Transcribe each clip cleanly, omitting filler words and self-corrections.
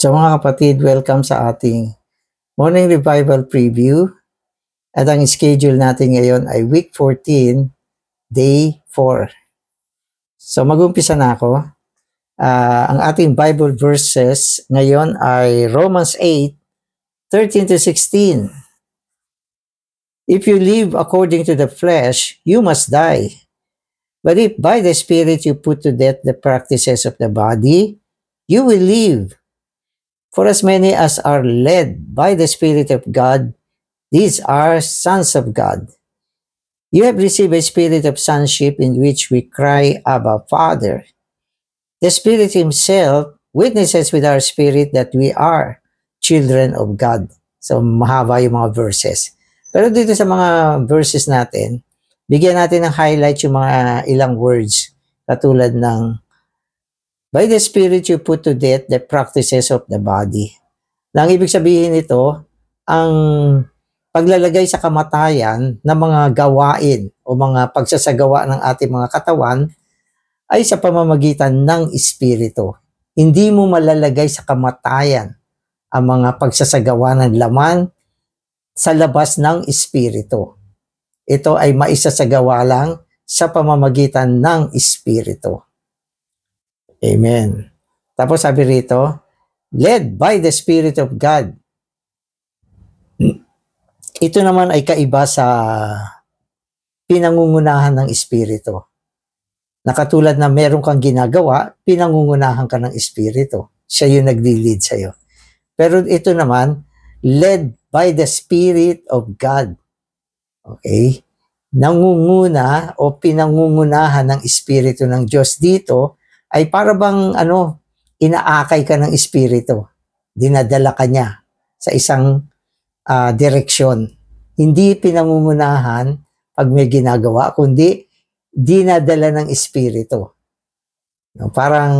So mga kapatid, welcome sa ating Morning Revival Preview. At ang schedule natin ngayon ay Week 14, Day 4. So mag-umpisa na ako. Ang ating Bible verses ngayon ay Romans 8, 13 to 16. If you live according to the flesh, you must die. But if by the Spirit you put to death the practices of the body, you will live. For as many as are led by the Spirit of God, these are sons of God. You have received a spirit of sonship in which we cry, Abba, Father. The Spirit Himself witnesses with our spirit that we are children of God. So mahaba yung mga verses. Pero dito sa mga verses natin, bigyan natin ng highlight yung mga ilang words katulad ng by the Spirit you put to death the practices of the body. Ang ibig sabihin nito, ang paglalagay sa kamatayan ng mga gawain o mga pagsasagawa ng ating mga katawan ay sa pamamagitan ng Espiritu. Hindi mo malalagay sa kamatayan ang mga pagsasagawa ng laman sa labas ng Espiritu. Ito ay maisasagawa lang sa pamamagitan ng Espiritu. Amen. Tapos sabi rito, led by the Spirit of God. Ito naman ay kaiba sa pinangungunahan ng Espiritu. Nakatulad na meron kang ginagawa, pinangungunahan ka ng Espiritu. Siya yung nagli-lead sa'yo. Pero ito naman, led by the Spirit of God. Okay? Nangunguna o pinangungunahan ng Espiritu ng Diyos dito ay para bang inaakay ka ng Espiritu. Dinadala ka niya sa isang direksyon. Hindi pinangungunahan pag may ginagawa, kundi dinadala ng Espiritu. Parang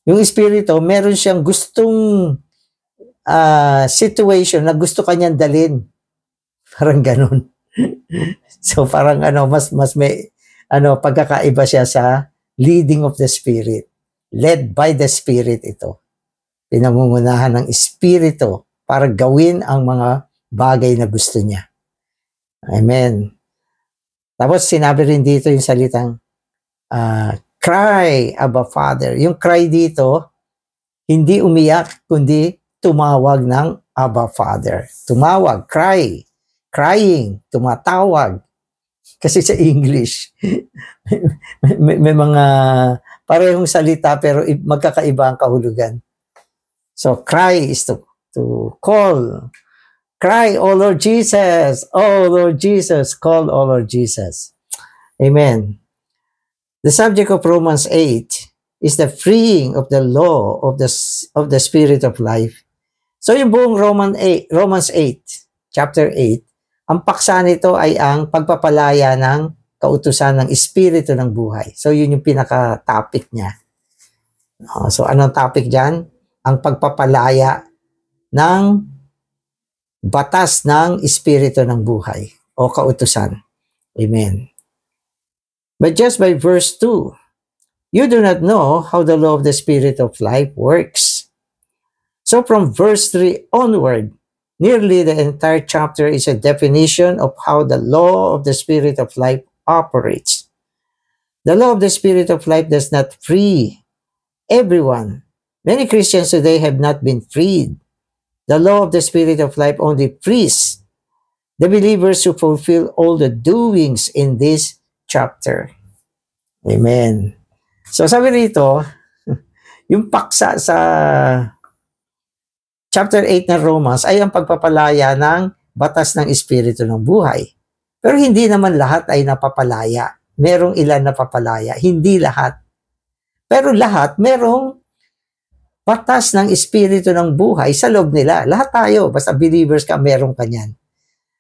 yung Espiritu, meron siyang gustong situation na gusto kanyang dalin. Parang ganun. So parang mas may pagkakaiba siya sa leading of the Spirit. Led by the Spirit ito. Pinangungunahan ng Espiritu para gawin ang mga bagay na gusto niya. Amen. Tapos sinabi rin dito yung salitang cry, Abba Father. Yung cry dito, hindi umiyak, kundi tumawag ng Abba Father. Tumawag, cry. Crying, tumatawag. Kasi sa English, may mga parehong salita pero magkakaiba ang kahulugan. So, cry is to call. Cry, O Lord Jesus. Oh Lord Jesus. Call, O Lord Jesus. Amen. The subject of Romans 8 is the freeing of the law of the Spirit of life. So, yung buong Romans 8, chapter 8, ang paksa nito ay ang pagpapalaya ng kautusan ng Espiritu ng buhay. So, yun yung pinaka-topic niya. So, anong topic dyan? Ang pagpapalaya ng batas ng Espiritu ng buhay o kautusan. Amen. But just by verse 2, you do not know how the law of the Spirit of life works. So, from verse 3 onward, nearly the entire chapter is a definition of how the law of the Spirit of life operates. The law of the Spirit of life does not free everyone. Many Christians today have not been freed. The law of the Spirit of life only frees the believers who fulfill all the doings in this chapter. Amen. So sabi rito, yung paksa sa chapter 8 ng Romans ay ang pagpapalaya ng batas ng Espiritu ng buhay. Pero hindi naman lahat ay napapalaya. Merong ilan napapalaya. Hindi lahat. Pero lahat, merong batas ng Espiritu ng buhay sa loob nila. Lahat tayo, basta believers ka, merong kanyan.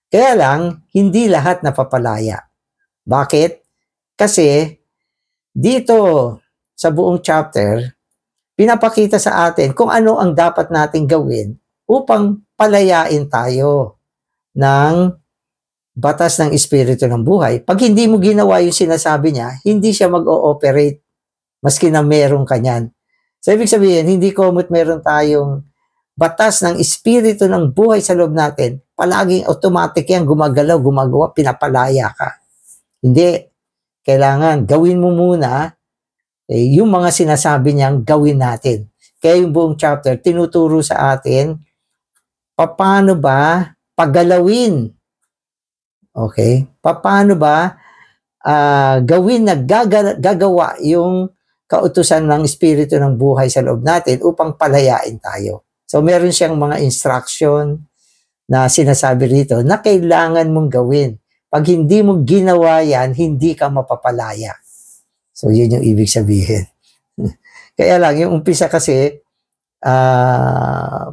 Kaya lang, hindi lahat napapalaya. Bakit? Kasi dito sa buong chapter, pinapakita sa atin kung ano ang dapat nating gawin upang palayain tayo ng batas ng Espiritu ng buhay. Pag hindi mo ginawa yung sinasabi niya, hindi siya mag-ooperate maski na merong kanyan. So, ibig sabihin, hindi komot meron tayong batas ng espiritu ng buhay sa loob natin, palaging automatic yan, gumagalaw, gumagawa, pinapalaya ka. Hindi. Kailangan gawin mo muna yung mga sinasabi niyang gawin natin. Kaya yung buong chapter, tinuturo sa atin, paano ba paggalawin? Okay? Paano ba gawin na gagawa yung kautusan ng espiritu ng buhay sa loob natin upang palayain tayo. So, meron siyang mga instruction na sinasabi rito na kailangan mong gawin. Pag hindi mo ginawa yan, hindi ka mapapalaya. So, yun yung ibig sabihin. Kaya lang, yung umpisa kasi,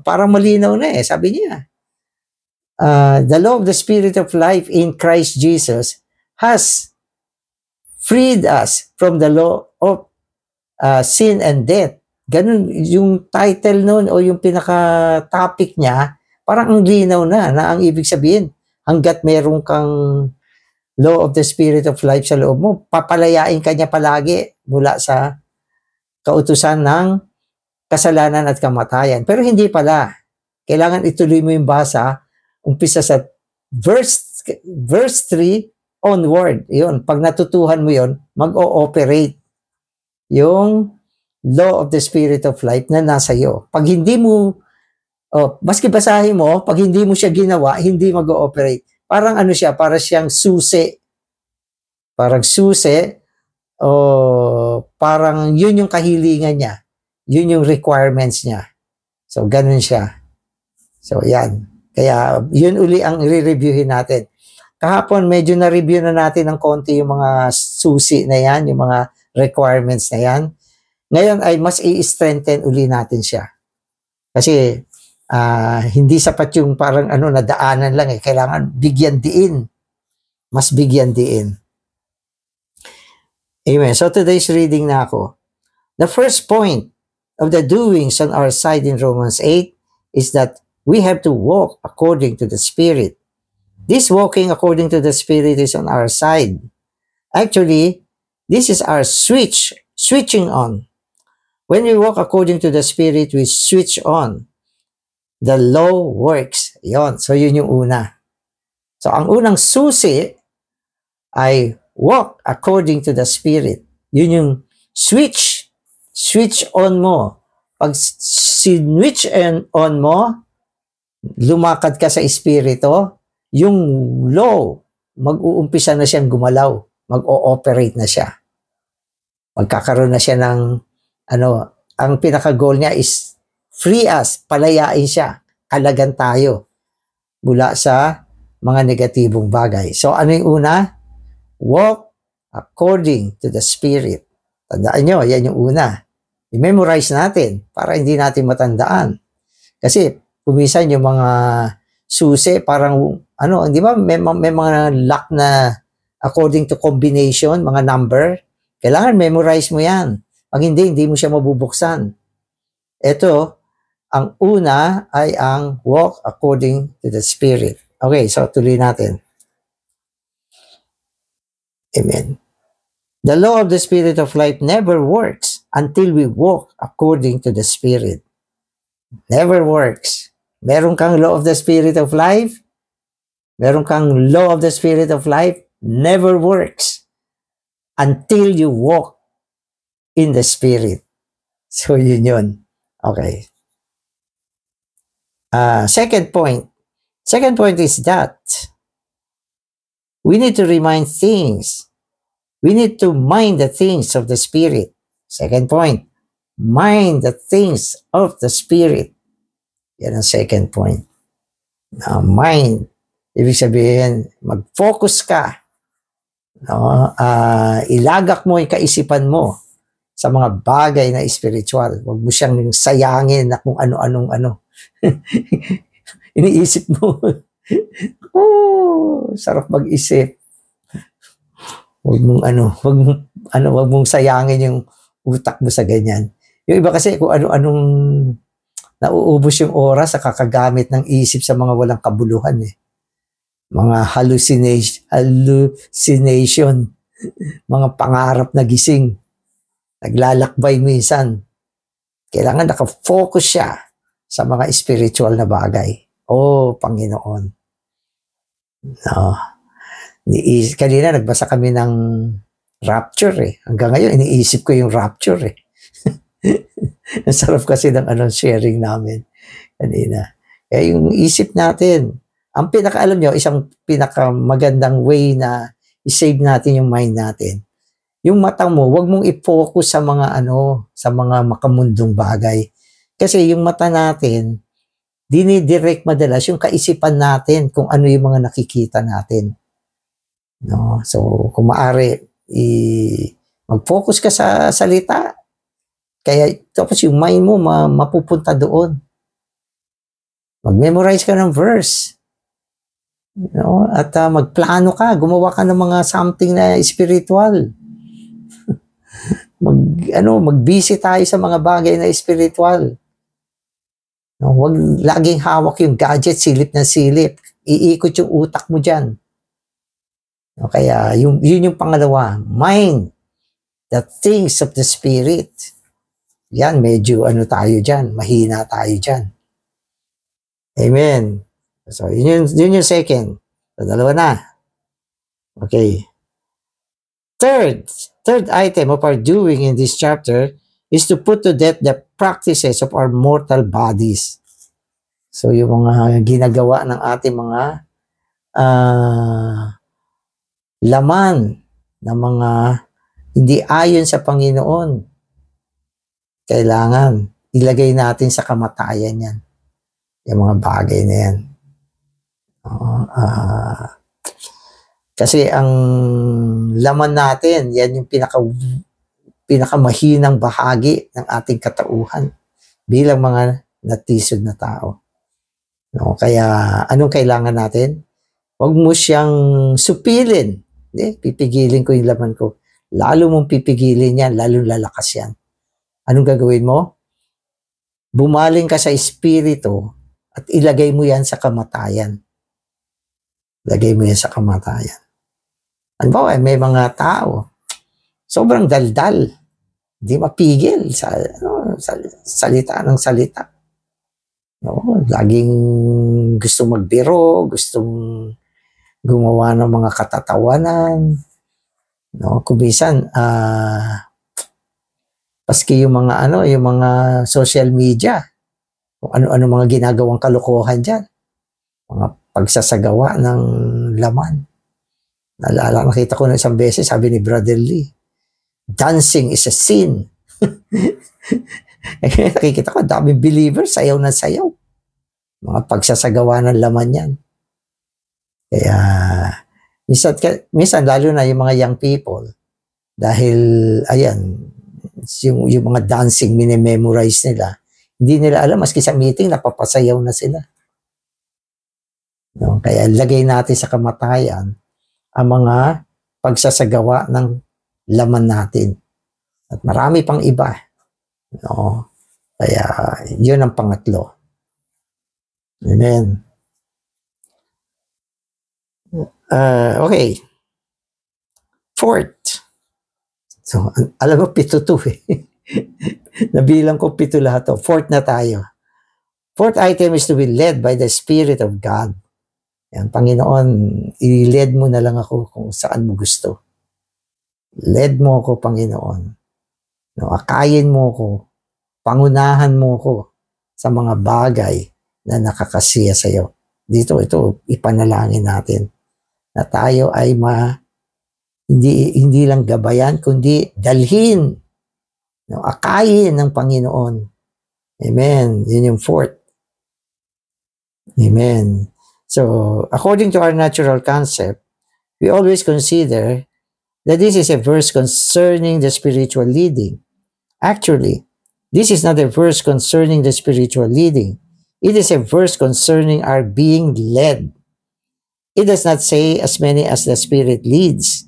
parang malinaw na eh. Sabi niya, the law of the Spirit of life in Christ Jesus has freed us from the law of sin and death. Ganun, yung title nun o yung pinaka-topic niya, parang ang linaw na ang ibig sabihin, hanggat meron kang law of the Spirit of life sa loob mo, papalayain ka niya palagi mula sa kautusan ng kasalanan at kamatayan. Pero hindi pala. Kailangan ituloy mo yung basa, umpisa sa verse 3 onward. Yun, pag natutuhan mo yun, mag-ooperate yung law of the Spirit of life na nasa iyo. Pag hindi mo, maski basahin mo, pag hindi mo siya ginawa, hindi mag-ooperate. Parang ano siya, parang siyang susi. Parang susi, parang yun yung kahilingan niya. Yun yung requirements niya. So, ganun siya. So, yan. Kaya, yun uli ang re-reviewin natin. Kahapon, medyo na-review na natin ng konti yung mga susi na yan, yung mga requirements na yan. Ngayon ay mas i-strengthen uli natin siya. Kasi, hindi sapat yung parang nadaanan lang eh. Kailangan bigyan diin. Mas bigyan diin. Amen. So today's reading na ako. The first point of the doings on our side in Romans 8 is that we have to walk according to the Spirit. This walking according to the Spirit is on our side. Actually, this is our switching on. When we walk according to the Spirit, we switch on. The law works. Yon. So, yun yung una. So, ang unang susi ay walk according to the Spirit. Yun yung switch. Switch on mo. Pag switch on mo, lumakad ka sa Espiritu, yung law, mag-uumpisa na siyang gumalaw. Mag-ooperate na siya. Magkakaroon na siya ng, ang pinaka-goal niya is free us, palayain siya, kalagan tayo mula sa mga negatibong bagay. So, ano yung una? Walk according to the Spirit. Tandaan nyo, yan yung una. I-memorize natin para hindi natin matandaan. Kasi, kumisan yung mga susi, parang, di ba, may mga lock na according to combination, mga number. Kailangan memorize mo yan. Pag hindi mo siya mabubuksan. Ito, ang una ay ang walk according to the Spirit. Okay, so tuloy natin. Amen. The law of the Spirit of life never works until we walk according to the Spirit. Never works. Meron kang law of the Spirit of life, meron kang law of the Spirit of life, never works until you walk in the Spirit. So, yun. Okay. Second point is that we need to remind things. We need to mind the things of the Spirit. Second point, mind the things of the Spirit. Yan ang second point. Mind. Ibig sabihin, mag-focus ka. Ilagak mo yung kaisipan mo sa mga bagay na spiritual. Huwag mo siyang sayangin na kung ano-anong iniisip mo. Sarap mag-isip. Huwag mong sayangin yung utak mo sa ganyan. Yung iba kasi kung ano-anong nauubos yung oras sa kakagamit ng isip sa mga walang kabuluhan eh. Mga hallucination, mga pangarap na gising, naglalakbay minsan. Kailangan nakafocus siya sa mga spiritual na bagay. Oh, Panginoon. No. Kanina nagbasa kami ng rapture eh. Hanggang ngayon, iniisip ko yung rapture eh. Ang sarap kasi ng sharing namin kanina. Kaya yung isip natin, ang pinakaalam nyo, isang pinakamagandang way na i-save natin yung mind natin. Yung mata mo, wag mong i-focus sa mga sa mga makamundong bagay. Kasi yung mata natin, dinidirect madalas yung kaisipan natin kung ano yung mga nakikita natin. No? So, kung maaari, mag-focus ka sa salita. Kaya tapos yung mind mo mapupunta doon. Mag-memorize ka ng verse. No? At magplano ka, gumawa ka ng mga something na spiritual. Mag-busy tayo sa mga bagay na spiritual. No? Huwag laging hawak yung gadget, silip na silip. Iikot yung utak mo dyan. No? Kaya yun yung pangalawa, mind the things of the spirit. Yan, medyo tayo dyan, mahina tayo dyan. Amen. So, yun yung second. So, dalawa na. Okay. Third item of our doing in this chapter is to put to death the practices of our mortal bodies. So, yung mga ginagawa ng ating mga laman na mga hindi ayon sa Panginoon. Kailangan ilagay natin sa kamatayan yan. Yung mga bagay na yan. Kasi ang laman natin, yan yung pinakamahinang bahagi ng ating katauhan bilang mga natisod na tao. No? Kaya anong kailangan natin? Huwag mo siyang supilin. Pipigilin ko yung laman ko. Lalo mong pipigilin yan, lalo lalakas yan. Anong gagawin mo? Bumaling ka sa espiritu at ilagay mo yan sa kamatayan. Lagay mo yan sa kamatayan. Ano ba? May mga tao, sobrang daldal. Hindi mapigil sa salita ng salita. No? Laging gusto magbiro, gustong gumawa ng mga katatawanan. No? Kung minsan, paski yung mga yung mga social media, kung ano-ano mga ginagawang kalokohan dyan, mga pagsasagawa ng laman. Nakita ko na isang beses, sabi ni Brother Lee, dancing is a sin. Nakikita ko, daming believers, sayaw na sayaw. Mga pagsasagawa ng laman yan. Kaya, minsan lalo na yung mga young people, dahil, ayan, yung mga dancing, minememorize nila, hindi nila alam, maski sa meeting, napapasayaw na sila. No? Kaya lagay natin sa kamatayan ang mga pagsasagawa ng laman natin. At marami pang iba. No? Kaya yun ang pangatlo. Amen. Okay. Fourth. So, alam mo, 7 to eh. Nabilang ko 7 lahat to. Fourth na tayo. Fourth item is to be led by the Spirit of God. Yan, Panginoon, i-lead mo na lang ako kung saan mo gusto. Led mo ako, Panginoon. No, akayin mo ako. Pangunahan mo ako sa mga bagay na nakakasiya sa iyo. Ito, ipanalangin natin na tayo ay hindi lang gabayan, kundi dalhin. No, akayin ng Panginoon. Amen. Yun yung fourth. Amen. So, according to our natural concept, we always consider that this is a verse concerning the spiritual leading. Actually, this is not a verse concerning the spiritual leading. It is a verse concerning our being led. It does not say as many as the Spirit leads.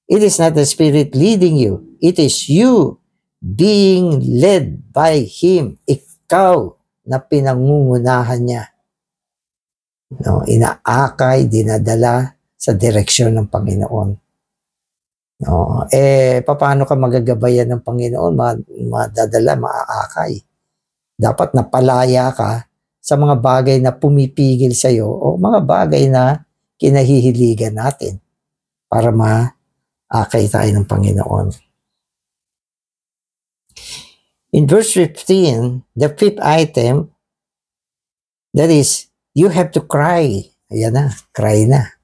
It is not the Spirit leading you. It is you being led by Him. Ikaw na pinangungunahan niya. No, inaakay, dinadala sa direksyon ng Panginoon. No, paano ka magagabayan ng Panginoon? Madadala, maaakay. Dapat napalaya ka sa mga bagay na pumipigil sa iyo o mga bagay na kinahihiligan natin para maakay tayo ng Panginoon. In verse 15, the fifth item, that is, you have to cry. Ayan na, cry na.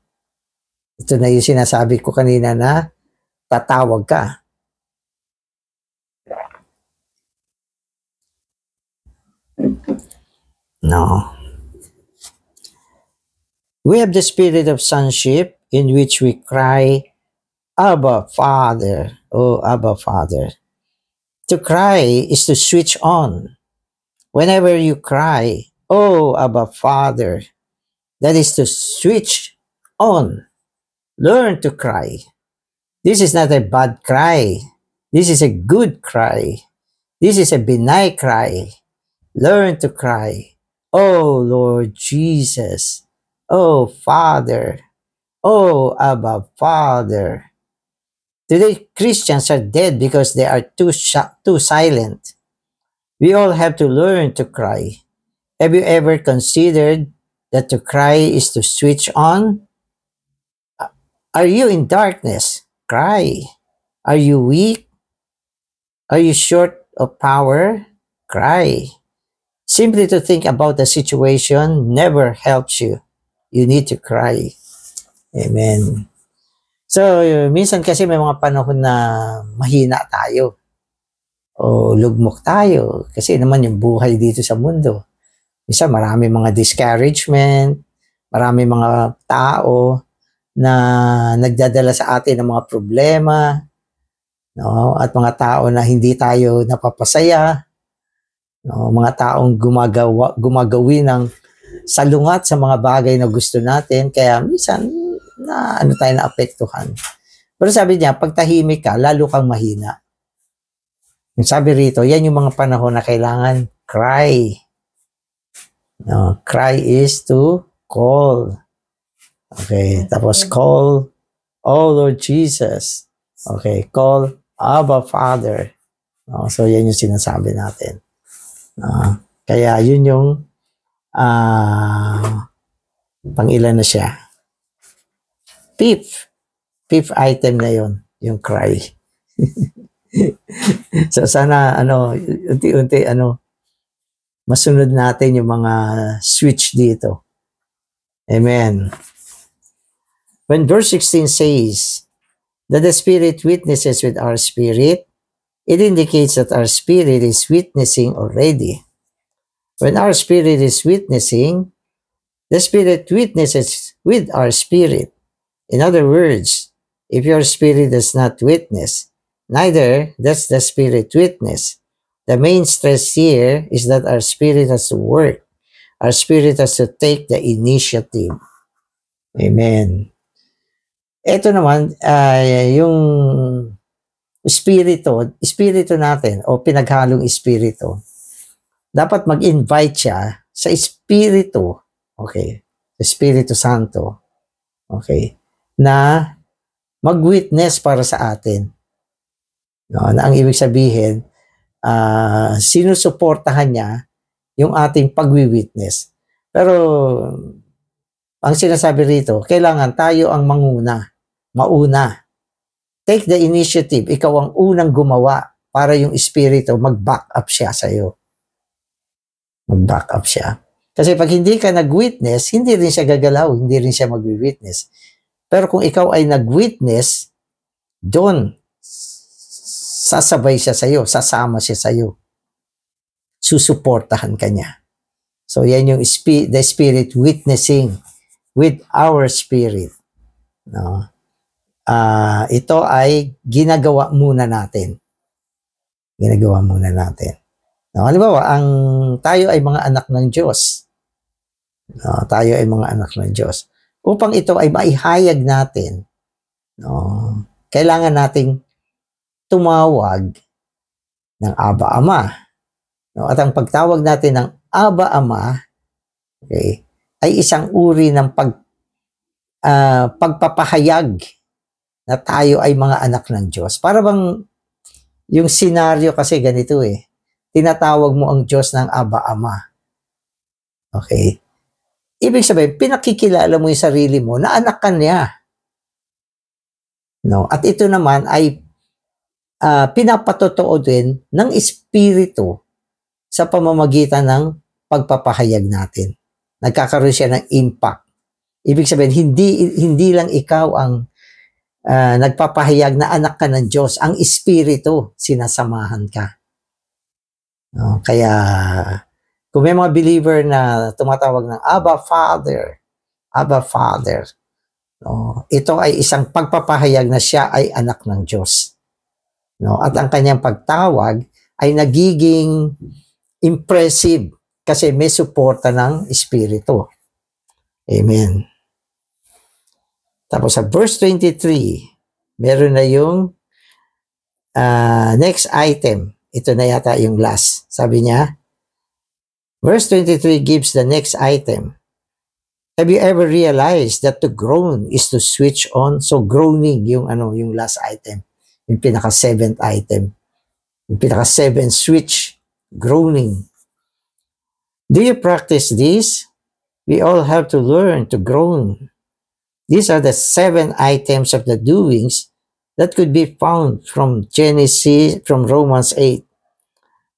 Ito na yung sinasabi ko kanina na tatawag ka. No. We have the spirit of sonship in which we cry, Abba, Father. Oh, Abba, Father. To cry is to switch on. Whenever you cry, oh, Abba, Father, that is to switch on. Learn to cry. This is not a bad cry. This is a good cry. This is a benign cry. Learn to cry. Oh, Lord Jesus. Oh, Father. Oh, Abba, Father. Today, Christians are dead because they are too silent. We all have to learn to cry. Have you ever considered that to cry is to switch on? Are you in darkness? Cry. Are you weak? Are you short of power? Cry. Simply to think about the situation never helps you. You need to cry. Amen. So, minsan kasi may mga panahon na mahina tayo. O lugmok tayo. Kasi naman yung buhay dito sa mundo. Minsan marami mga discouragement, marami mga tao na nagdadala sa atin ng mga problema, no? At mga tao na hindi tayo napapasaya, no? Mga taong gumagawi ng salungat sa mga bagay na gusto natin, kaya minsan na tayo naapektuhan. Pero sabi niya, pag tahimik ka, lalo kang mahina. Sabi rito, yan yung mga panahon na kailangan cry. No, cry is to call. Okay, tapos call, oh Lord Jesus. Okay, call Abba Father. No, so yan yung sinasabi natin. Kaya yun yung pang-ilan na siya. Fifth item na yun, yung cry. So sana unti-unti masunod natin yung mga switch dito. Amen. When verse 16 says that the Spirit witnesses with our spirit, it indicates that our spirit is witnessing already. When our spirit is witnessing, the Spirit witnesses with our spirit. In other words, if your spirit does not witness, neither does the Spirit witness. The main stress here is that our spirit has to work. Our spirit has to take the initiative. Amen. Ito naman, yung espiritu natin o pinaghalong espiritu, dapat mag-invite siya sa espiritu, okay, Espiritu Santo, okay, na mag-witness para sa atin. No, na ang ibig sabihin, sinusuportahan niya yung ating pag-witness. Pero, ang sinasabi rito, kailangan tayo ang mauna. Take the initiative. Ikaw ang unang gumawa para yung espiritu mag-back up siya sa iyo. Mag-back up siya. Kasi pag hindi ka nag-witness, hindi rin siya gagalaw, hindi rin siya mag-witness. Pero kung ikaw ay nag-witness, doon, sasabay siya sa iyo, sasama siya sa iyo. Susuportahan ka niya. So, yan yung the Spirit witnessing with our spirit. No? Ito ay ginagawa muna natin. No, halimbawa, tayo ay mga anak ng Diyos. No, tayo ay mga anak ng Diyos. Upang ito ay maihayag natin, no, kailangan nating tumawag ng Aba Ama. No, at ang pagtawag natin ng Aba Ama, okay, ay isang uri ng pagpapahayag na tayo ay mga anak ng Diyos. Para bang yung senaryo kasi ganito eh. tinatawag mo ang Diyos ng Aba Ama. Okay? Ibig sabihin, pinakikilala mo yung sarili mo na anak ka niya. No? At ito naman ay pinapatotoo din ng Espiritu sa pamamagitan ng pagpapahayag natin. Nagkakaroon siya ng impact. Ibig sabihin, hindi lang ikaw ang nagpapahayag na anak ka ng Diyos. Ang Espiritu, sinasamahan ka. No? Kaya, kung may mga believer na tumatawag ng Abba Father, no? Ito ay isang pagpapahayag na siya ay anak ng Diyos. No? At ang kanyang pagtawag ay nagiging impressive kasi may suporta ng Espiritu. Amen. Tapos sa verse 23, meron na yung next item. Ito na yata yung last. Sabi niya, verse 23 gives the next item. Have you ever realized that to groan is to switch on? So groaning yung last item. Yung pinaka 7th item. Yung pinaka 7th switch, groaning. Do you practice this? We all have to learn to groan. These are the 7 items of the doings that could be found from Genesis, from Romans 8.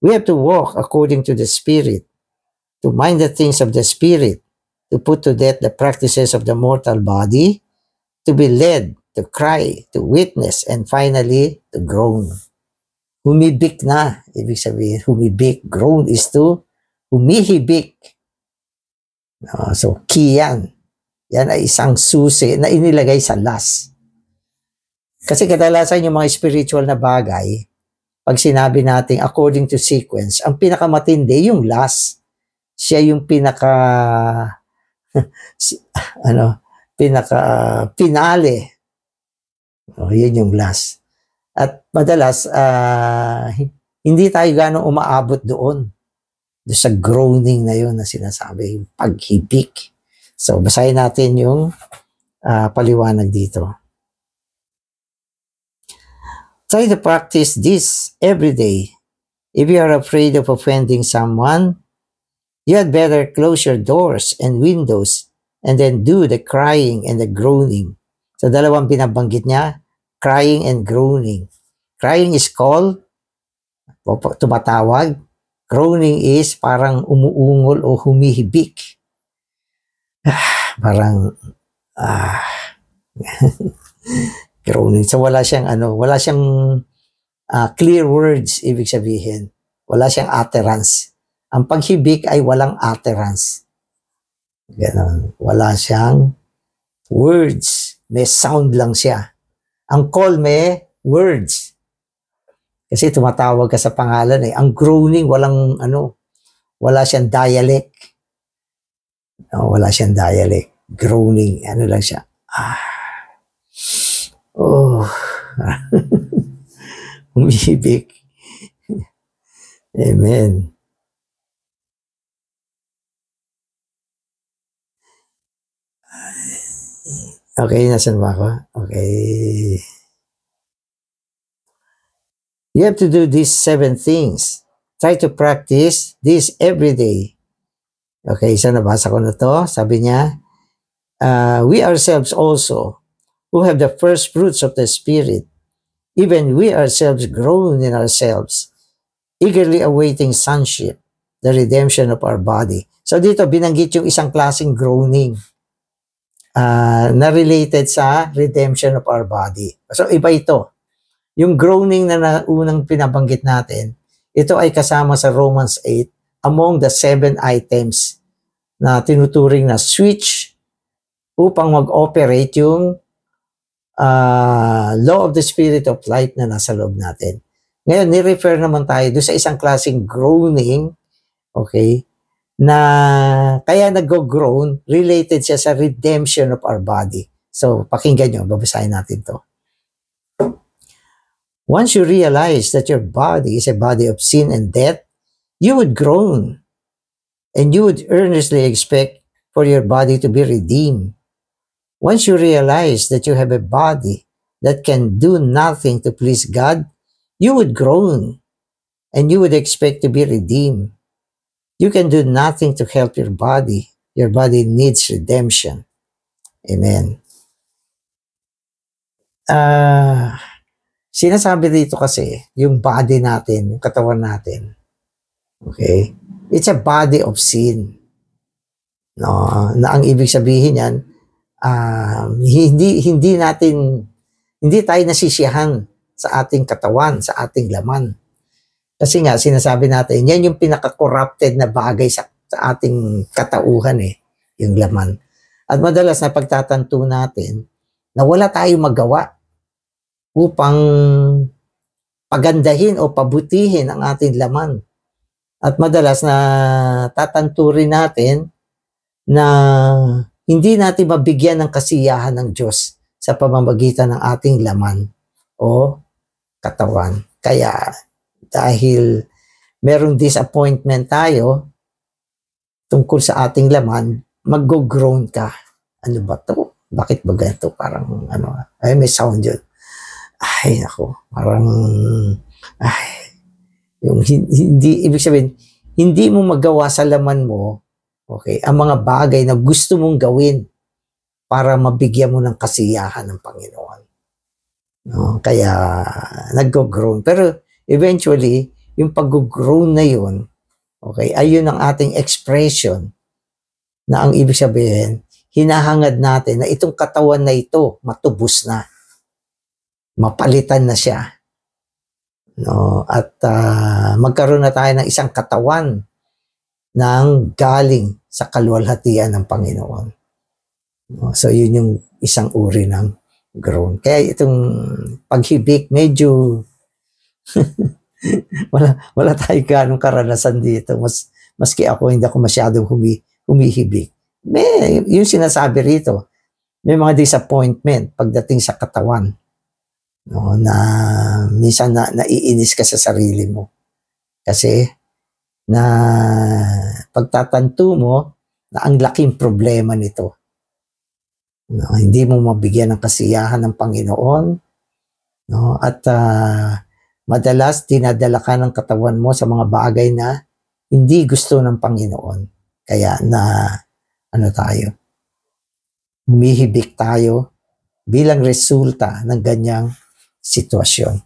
We have to walk according to the Spirit, to mind the things of the Spirit, to put to death the practices of the mortal body, to be led, to cry, to witness, and finally, to groan. Humibik na. Ibig sabihin, humibik. Groan is to humihibik. So, key yan. Yan ay isang susi na inilagay sa last. Kasi kadalasan yung mga spiritual na bagay, pag sinabi natin according to sequence, ang pinakamatindi yung last. Siya yung pinale. Yun yung last. At madalas, hindi tayo gano'ng umaabot doon sa groaning na yun na sinasabi, yung paghibik. So, basahin natin yung paliwanag dito. Try to practice this every day. If you are afraid of offending someone, you had better close your doors and windows and then do the crying and the groaning. So, dalawang binabanggit niya, crying and groaning. Crying is call, tumatawag. Groaning is parang umuungol o humihibik. Parang groaning. So wala siyang clear words, ibig sabihin. Wala siyang utterance. Ang paghibik ay walang utterance. Ganon. Wala siyang words. May sound lang siya. Ang call may words. Kasi tumatawag ka sa pangalan eh. Ang groaning, wala siyang dialect. No, wala siyang dialect. Groaning, lang siya. Umibig. Amen. Okay, nasan ba ako? Okay. You have to do these 7 things. Try to practice this every day. Okay, so nabasa ko na to. Sabi niya, we ourselves also, who have the first fruits of the Spirit, even we ourselves groan in ourselves, eagerly awaiting sonship, the redemption of our body. So dito, binanggit yung isang klaseng groaning na related sa redemption of our body. So iba ito. Yung groaning na unang pinabanggit natin, ito ay kasama sa Romans 8 among the 7 items na tinuturing na switch upang mag-operate yung law of the spirit of life na nasa loob natin. Ngayon, ni-refer naman tayo doon sa isang klaseng groaning, okay, na kaya nag-groan, related siya sa redemption of our body. So, pakinggan nyo, babasahin natin to. Once you realize that your body is a body of sin and death, you would groan, and you would earnestly expect for your body to be redeemed. Once you realize that you have a body that can do nothing to please God, you would groan, and you would expect to be redeemed. You can do nothing to help your body. Your body needs redemption. Amen. Sinasabi dito kasi, yung body natin, yung katawan natin, okay, it's a body of sin. No, na ang ibig sabihin yan, hindi tayo nasisiyahan sa ating katawan, sa ating laman. Kasi nga, sinasabi natin, yan yung pinaka-corrupted na bagay sa ating katauhan yung laman. At madalas na pagtatanto natin na wala tayong magawa upang pagandahin o pabutihin ang ating laman. At madalas na tatanturin natin na hindi natin mabigyan ng kasiyahan ng Diyos sa pamamagitan ng ating laman o katawan. Kaya dahil merong disappointment tayo tungkol sa ating laman, mag-groan ka. Ano ba to? Bakit ba ganito? Parang ay may sound yun. Ay, ako, parang, yung hindi, ibig sabihin, hindi mo magawa sa laman mo, okay, ang mga bagay na gusto mong gawin para mabigyan mo ng kasiyahan ng Panginoon. No? Kaya, nag-groan. Pero, eventually, yung pag-groan na yun, okay, ayun ang ating expression na ang ibig sabihin, hinahangad natin na itong katawan na ito, matubos na. Mapalitan na siya. No? At magkaroon na tayo ng isang katawan ng galing sa kaluwalhatian ng Panginoon. No? So, yun yung isang uri ng groan. Kaya itong paghibik, medyo wala tayo ganong karanasan dito. Maski ako, hindi ako masyadong humihibik. Yung sinasabi rito, may mga disappointment pagdating sa katawan. No, na minsan naiinis ka sa sarili mo. Kasi na pagtatanto mo na ang laking problema nito. No, hindi mo mabigyan ng kasiyahan ng Panginoon. No, at madalas dinadala ka ng katawan mo sa mga bagay na hindi gusto ng Panginoon. Kaya tayo? Humihibik tayo bilang resulta ng ganyang sitwasyon.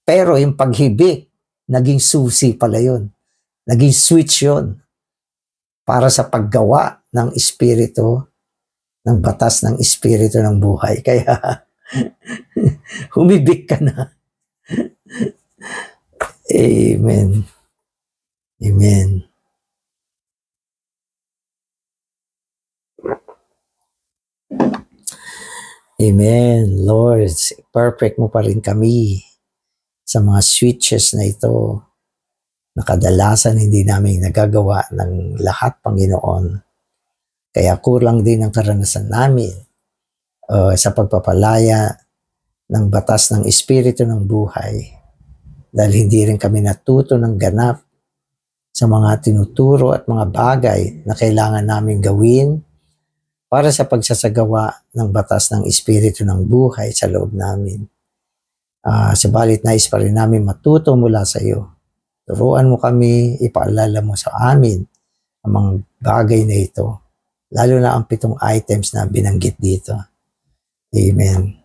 Pero yung paghibik, naging susi pala yun. Naging switch yun para sa paggawa ng espiritu, ng batas ng espiritu ng buhay. Kaya, humibik ka na. Amen. Amen. Amen. Lord, perfect mo pa rin kami sa mga switches na ito na kadalasan hindi namin nagagawa ng lahat, Panginoon. Kaya kulang din ang karanasan namin sa pagpapalaya ng batas ng Espiritu ng buhay dahil hindi rin kami natuto ng ganap sa mga tinuturo at mga bagay na kailangan namin gawin para sa pagsasagawa ng batas ng Espiritu ng buhay sa loob namin. Subalit nais pa rin namin matuto mula sa iyo. Turuan mo kami, ipaalala mo sa amin ang mga bagay na ito. Lalo na ang 7 items na binanggit dito. Amen.